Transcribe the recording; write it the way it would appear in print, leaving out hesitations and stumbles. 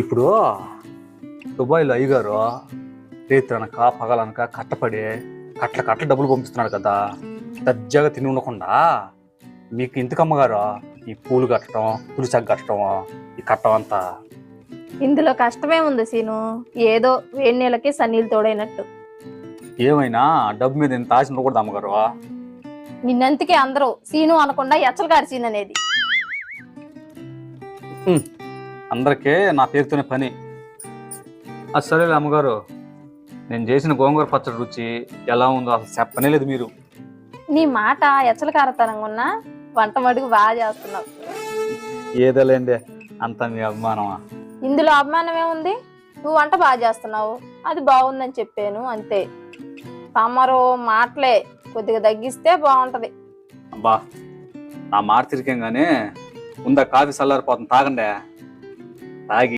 ఇప్పుడు దుబాయ్లో అయ్యగారు రేత్రి అనక పగలనక కట్టపడి కట్ల డబ్బులు పంపిస్తున్నాడు కదా. దర్జాగా తిని ఉండకుండా మీకు ఇంతకు అమ్మగారు ఈ పూలు కట్టడం, పులిసాకు కట్టడం, ఈ కట్టం అంతా. ఇందులో కష్టమే ఉంది సీను. ఏదో వేడి నీళ్ళకి సన్నీళ్ళు తోడైనట్టు. ఏమైనా డబ్బు మీద ఇంత ఆశ ఉండకూడదు అమ్మగారు. నిన్నంతకే అందరూ సీను అనకుండా ఎచ్చలగారి సీన్ అనేది. అందరికీ నా పేరుతోనే పని. అది సరేలే అమ్మగారు, నేను చేసిన గోంగూర పచ్చడి రుచి ఎలా ఉందో అసలు చెప్పనే లేదు మీరు. నీ మాట ఎచ్చలకారతనంగా ఉన్నా వంట మడుగు బాగా చేస్తున్నావు. ఏదోలేండి, అంత మీ అభిమానమా? ఇందులో అభిమానమే ఉంది. నువ్వు వంట బాగా చేస్తున్నావు, అది బాగుందని చెప్పాను అంతే. తమరు మాటలే కొద్దిగా తగ్గిస్తే బాగుంటది. అబ్బా, నా మాట తిరిగాం కానీ ముందా కాఫీ చల్లారిపోతుంది, తాగండి. తాగి